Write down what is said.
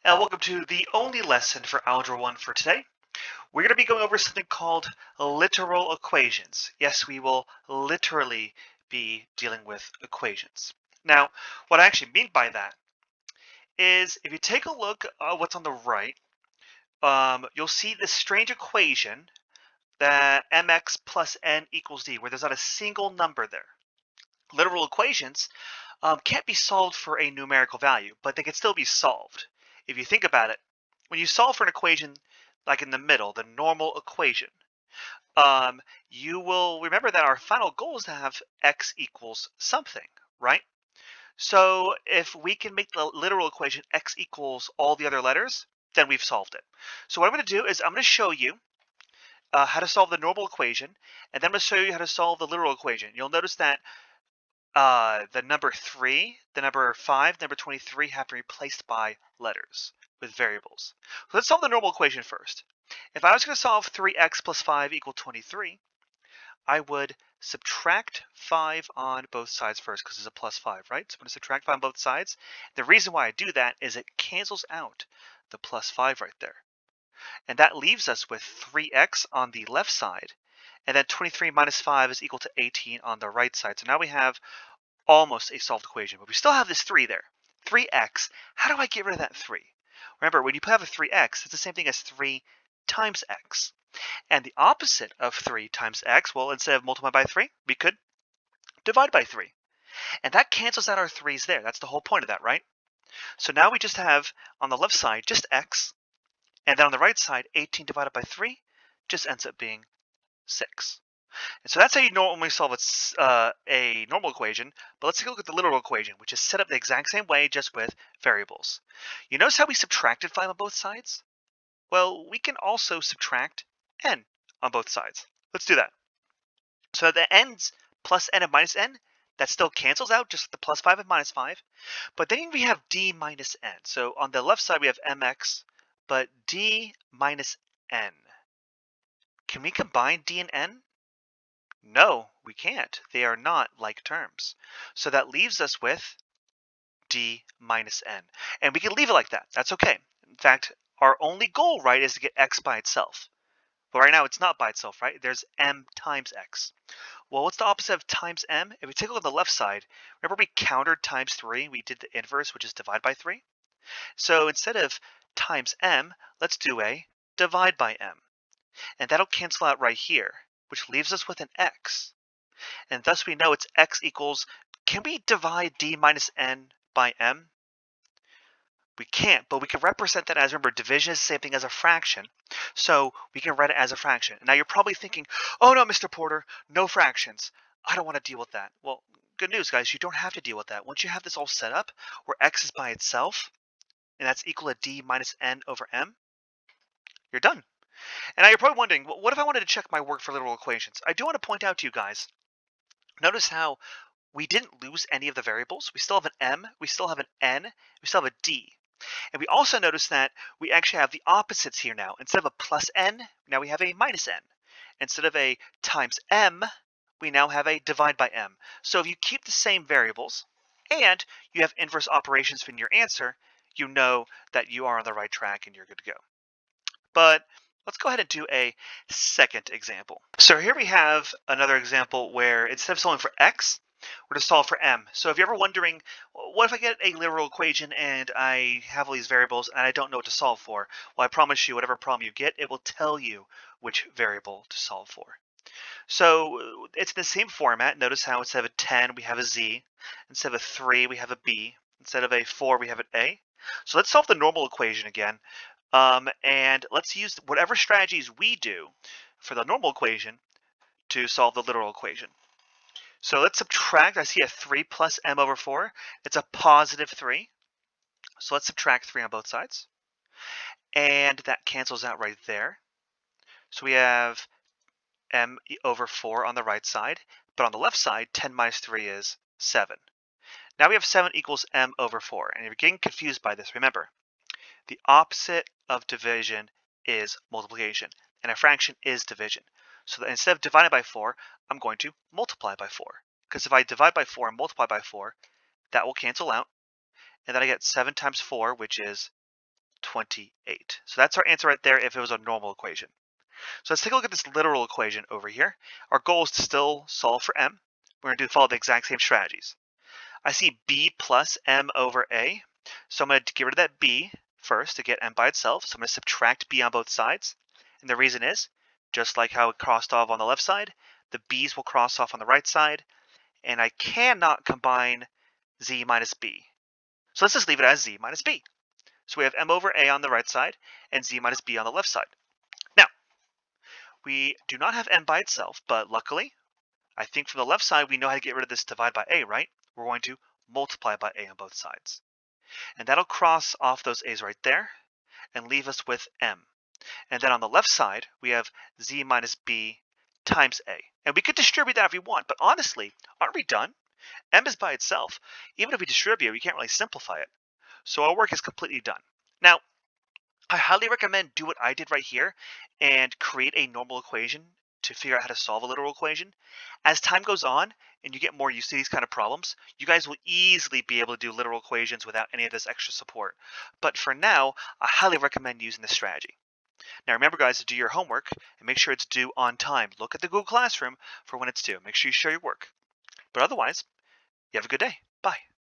Welcome to the only lesson for Algebra 1 for today. We're going to be going over something called literal equations. Yes, we will literally be dealing with equations. Now, what I actually mean by that is if you take a look at what's on the right, you'll see this strange equation that mx plus n equals d, where there's not a single number there. Literal equations can't be solved for a numerical value, but they can still be solved. If you think about it, when you solve for an equation like in the middle, the normal equation, you will remember that our final goal is to have x equals something, right? So if we can make the literal equation x equals all the other letters, then we've solved it. So what I'm going to do is I'm going to show you how to solve the normal equation, and then I'm going to show you how to solve the literal equation. You'll notice that the number 3, the number 5, number 23 have to be replaced by letters with variables. So let's solve the normal equation first. If I was going to solve 3x plus 5 equal 23, I would subtract 5 on both sides first because it's a plus 5, right? So I'm going to subtract 5 on both sides. The reason why I do that is it cancels out the plus 5 right there. And that leaves us with 3x on the left side. And then 23 minus 5 is equal to 18 on the right side. So now we have almost a solved equation, but we still have this 3 there. 3x, how do I get rid of that 3? Remember, when you have a 3x, it's the same thing as 3 times x. And the opposite of 3 times x, well, instead of multiply by 3, we could divide by 3. And that cancels out our 3's there. That's the whole point of that, right? So now we just have, on the left side, just x. And then on the right side, 18 divided by 3 just ends up being 6. And so that's how you normally solve a normal equation, but let's take a look at the literal equation, which is set up the exact same way, just with variables. You notice how we subtracted 5 on both sides? Well, we can also subtract n on both sides. Let's do that. So the n's plus n and minus n, that still cancels out, just like the plus 5 and minus 5. But then we have d minus n. So on the left side, we have mx, but d minus n. Can we combine d and n? No, we can't. They are not like terms. So that leaves us with d minus n. And we can leave it like that. That's okay. In fact, our only goal, right, is to get x by itself. But right now it's not by itself, right? There's m times x. Well, what's the opposite of times m? If we take a look at the left side, remember we countered times 3? We did the inverse, which is divide by 3. So instead of times m, let's do a divide by m. And that'll cancel out right here, which leaves us with an x. And thus we know it's x equals, can we divide d minus n by m? We can't, but we can represent that as, remember, division is the same thing as a fraction. So we can write it as a fraction. Now you're probably thinking, oh no, Mr. Porter, no fractions. I don't want to deal with that. Well, good news, guys, you don't have to deal with that. Once you have this all set up, where x is by itself, and that's equal to d minus n over m, you're done. And now you're probably wondering, well, what if I wanted to check my work for literal equations? I do want to point out to you guys, notice how we didn't lose any of the variables. We still have an m, we still have an n, we still have a d. And we also notice that we actually have the opposites here now. Instead of a plus n, now we have a minus n. Instead of a times m, we now have a divide by m. So if you keep the same variables and you have inverse operations in your answer, you know that you are on the right track and you're good to go. But let's go ahead and do a second example. So here we have another example where instead of solving for x, we're to solve for m. So if you're ever wondering, what if I get a literal equation and I have all these variables and I don't know what to solve for? Well, I promise you, whatever problem you get, it will tell you which variable to solve for. So it's the same format. Notice how instead of a 10, we have a z. Instead of a 3, we have a b. Instead of a 4, we have an a. So let's solve the normal equation again. And let's use whatever strategies we do for the normal equation to solve the literal equation. So let's subtract. I see a 3 plus m over 4. It's a positive 3. So let's subtract 3 on both sides. And that cancels out right there. So we have m over 4 on the right side. But on the left side, 10 minus 3 is 7. Now we have 7 equals m over 4. And if you're getting confused by this, remember, the opposite of division is multiplication. And a fraction is division. So that instead of dividing by 4, I'm going to multiply by 4. Because if I divide by 4 and multiply by 4, that will cancel out. And then I get 7 times 4, which is 28. So that's our answer right there if it was a normal equation. So let's take a look at this literal equation over here. Our goal is to still solve for m. We're going to follow the exact same strategies. I see b plus m over a. So I'm going to get rid of that b first to get m by itself. So I'm going to subtract b on both sides. And the reason is, just like how it crossed off on the left side, the b's will cross off on the right side. And I cannot combine z minus b. So let's just leave it as z minus b. So we have m over a on the right side and z minus b on the left side. Now, we do not have m by itself, but luckily, I think from the left side, we know how to get rid of this divide by a, right? We're going to multiply by a on both sides. And that'll cross off those a's right there and leave us with m. And then on the left side, we have z minus b times a. And we could distribute that if we want, but honestly, aren't we done? M is by itself. Even if we distribute, we can't really simplify it. So our work is completely done. Now, I highly recommend do what I did right here and create a normal equation to figure out how to solve a literal equation. As time goes on and you get more used to these kind of problems, you guys will easily be able to do literal equations without any of this extra support. But for now, I highly recommend using this strategy. Now remember guys to do your homework and make sure it's due on time. Look at the Google Classroom for when it's due. Make sure you share your work. But otherwise, you have a good day. Bye.